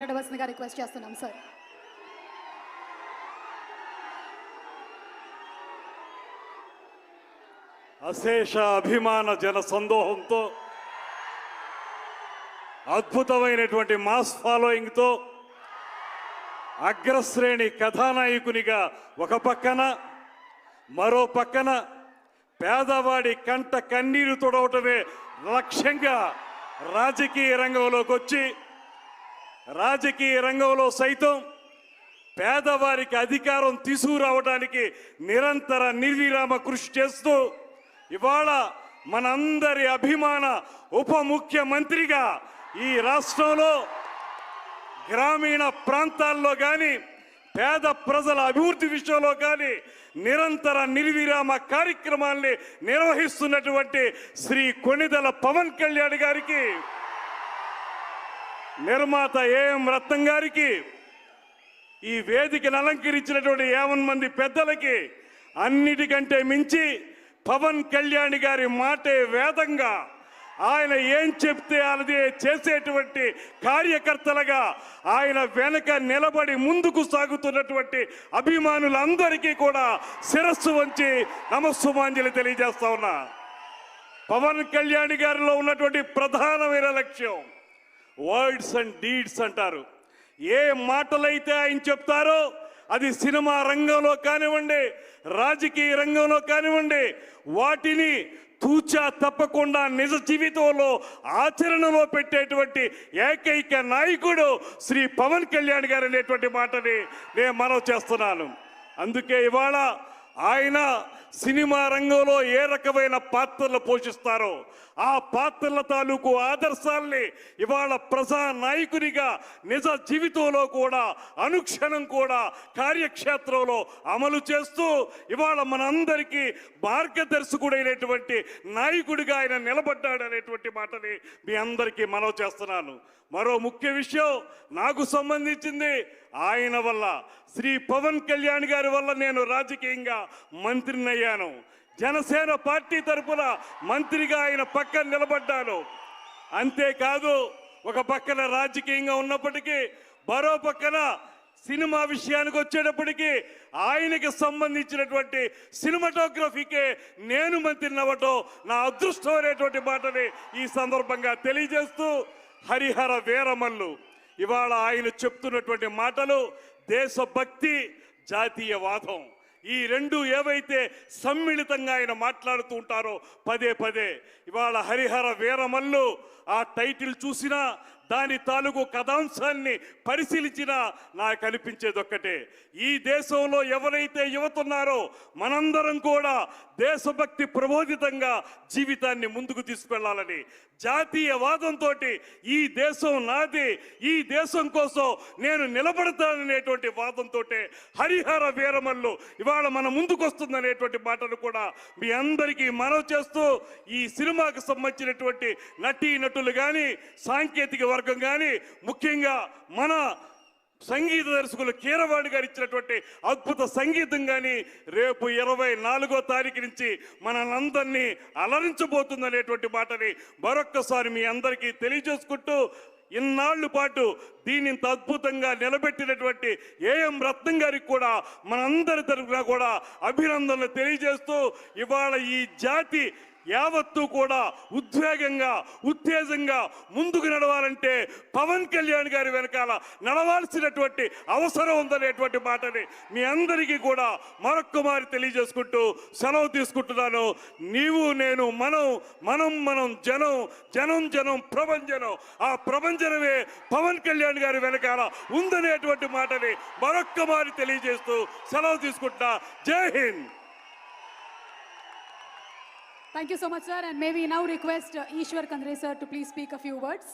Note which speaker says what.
Speaker 1: మాట్లాడవలసిందిగా రిక్వెస్ట్ చేస్తున్నాం సార్.
Speaker 2: అశేష అభిమాన జన సందోహంతో అద్భుతమైనటువంటి మాస్ ఫాలోయింగ్తో అగ్రశ్రేణి కథానాయకునిగా ఒక పక్కన, మరో పక్కన పేదవాడి కంట కన్నీరు తొడవటమే లక్ష్యంగా రాజకీయ రంగంలోకి వచ్చి రాజకీయ రంగంలో సైతం పేదవారికి అధికారం తీసుకురావడానికి నిరంతర నిర్విరామ కృషి చేస్తూ ఇవాళ మనందరి అభిమాన ఉప ముఖ్యమంత్రిగా ఈ రాష్ట్రంలో గ్రామీణ ప్రాంతాల్లో కానీ పేద ప్రజల అభివృద్ధి విషయంలో కానీ నిరంతర నిర్విరామ కార్యక్రమాల్ని నిర్వహిస్తున్నటువంటి శ్రీ కొణిదెల పవన్ కళ్యాణ్ గారికి, నిర్మాత ఏఎం రత్నం గారికి, ఈ వేదికను అలంకరించినటువంటి 50 మంది పెద్దలకి, అన్నిటికంటే మించి పవన్ కళ్యాణ్ గారి మాటే వేదంగా ఆయన ఏం చెప్తే అదే చేసేటువంటి కార్యకర్తలుగా ఆయన వెనక నిలబడి ముందుకు సాగుతున్నటువంటి అభిమానులందరికీ కూడా శిరస్సు వంచి నమస్సుమాంజలి తెలియజేస్తా ఉన్నా. పవన్ కళ్యాణ్ గారిలో ఉన్నటువంటి ప్రధానమైన లక్ష్యం వర్డ్స్ అండ్ డీడ్స్ అంటారు. ఏ మాటలైతే ఆయన చెప్తారో అది సినిమా రంగంలో కానివ్వండి, రాజకీయ రంగంలో కానివ్వండి, వాటిని తూచా తప్పకుండా నిజ జీవితంలో ఆచరణలో పెట్టేటువంటి ఏకైక నాయకుడు శ్రీ పవన్ కళ్యాణ్ గారు అనేటువంటి మాటని నేను మనవి చేస్తున్నాను. అందుకే ఇవాళ ఆయన సినిమా రంగంలో ఏ రకమైన పాత్రలు పోషిస్తారో ఆ పాత్రల తాలూకు ఆదర్శాల్ని ఇవాళ ప్రజా నాయకునిగా నిజ జీవితంలో కూడా అనుక్షణం కూడా కార్యక్షేత్రంలో అమలు చేస్తూ ఇవాళ మనందరికీ మార్గదర్శకుడైనటువంటి నాయకుడిగా ఆయన నిలబడ్డాడనేటువంటి మాటని మీ అందరికీ మనవి చేస్తున్నాను. మరో ముఖ్య విషయం నాకు సంబంధించింది ఆయన వల్ల, శ్రీ పవన్ కళ్యాణ్ గారి వల్ల నేను రాజకీయంగా మంత్రిని అయ్యాను. జనసేన పార్టీ తరఫున మంత్రిగా ఆయన పక్కన నిలబడ్డాను. అంతేకాదు ఒక పక్కన రాజకీయంగా ఉన్నప్పటికీ మరో పక్కన సినిమా విషయానికి వచ్చేటప్పటికీ ఆయనకి సంబంధించినటువంటి సినిమాటోగ్రఫీకే నేను మంత్రిని అవ్వటం నా అదృష్టం అనేటువంటి మాటని ఈ సందర్భంగా తెలియజేస్తూ, హరిహర వీరమల్లు ఇవాళ ఆయన చెప్తున్నటువంటి మాటలు దేశభక్తి, జాతీయవాదం, ఈ రెండు ఏవైతే సమ్మిళితంగా ఆయన మాట్లాడుతూ ఉంటారో పదే పదే, ఇవాళ హరిహర వీరమల్లు ఆ టైటిల్ చూసినా దాని తాలూకు కథాంశాన్ని పరిశీలించినా నాకు అనిపించేది ఒక్కటే, ఈ దేశంలో ఎవరైతే యువతున్నారో మనందరం కూడా దేశభక్తి ప్రబోధితంగా జీవితాన్ని ముందుకు తీసుకెళ్లాలని, జాతీయవాదంతో ఈ దేశం నాది, ఈ దేశం కోసం నేను నిలబడతాననేటువంటి వాదంతో హరిహర వీరమల్లు ఇవాళ మన ముందుకు వస్తుందనేటువంటి మాటలు కూడా మీ అందరికీ మనవి చేస్తూ, ఈ సినిమాకు సంబంధించినటువంటి నటీ నటులు కానీ సాంకేతిక వర్గం కానీ ముఖ్యంగా మన సంగీత దర్శకులు కీరవాణి గారు ఇచ్చినటువంటి అద్భుత సంగీతం కానీ రేపు 24వ తారీఖు నుంచి మనందరినీ అలరించబోతుందనేటువంటి మాటని మరొక్కసారి మీ అందరికీ తెలియజేసుకుంటూ, ఇన్నాళ్ళు పాటు దీని ఇంత అద్భుతంగా నిలబెట్టినటువంటి ఏఎం రత్నం గారికి కూడా మనందరి తరఫున కూడా అభినందనలు తెలియజేస్తూ, ఇవాళ ఈ జాతి యావత్తు కూడా ఉద్వేగంగా ఉత్తేజంగా ముందుకు నడవాలంటే పవన్ కళ్యాణ్ గారి వెనకాల నడవాల్సినటువంటి అవసరం ఉందనేటువంటి మాటని మీ అందరికీ కూడా మరొక్కమారి తెలియజేసుకుంటూ సెలవు తీసుకుంటున్నాను. నీవు నేను మనం మనం మనం జనం జనం జనం ప్రభంజనం, ఆ ప్రభంజనమే పవన్ కళ్యాణ్ గారి వెనకాల ఉందనేటువంటి మాటని మరొక్కమారి తెలియజేస్తూ సెలవు తీసుకుంటున్నా. జై Hind.
Speaker 1: Thank you so much, sir. And may we now request Ishwar Kandre sir to please speak a few words.